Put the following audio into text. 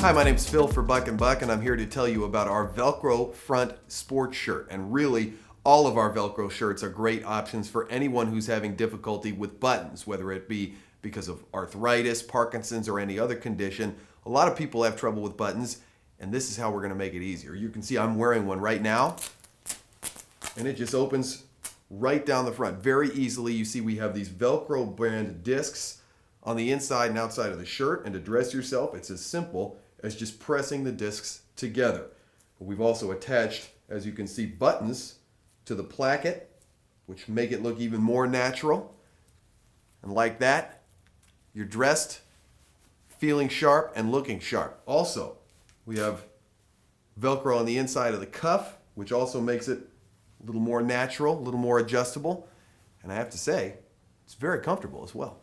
Hi, my name's Phil for Buck and Buck, and I'm here to tell you about our Velcro front sports shirt. And really, all of our Velcro shirts are great options for anyone who's having difficulty with buttons, whether it be because of arthritis, Parkinson's, or any other condition. A lot of people have trouble with buttons, and this is how we're going to make it easier. You can see I'm wearing one right now, and it just opens right down the front very easily. You see we have these Velcro Brand discs on the inside and outside of the shirt, and to dress yourself, it's as simple as just pressing the discs together. We've also attached, as you can see, buttons to the placket, which make it look even more natural. And like that, you're dressed, feeling sharp and looking sharp. Also, we have Velcro on the inside of the cuff, which also makes it a little more natural, a little more adjustable. And I have to say, it's very comfortable as well.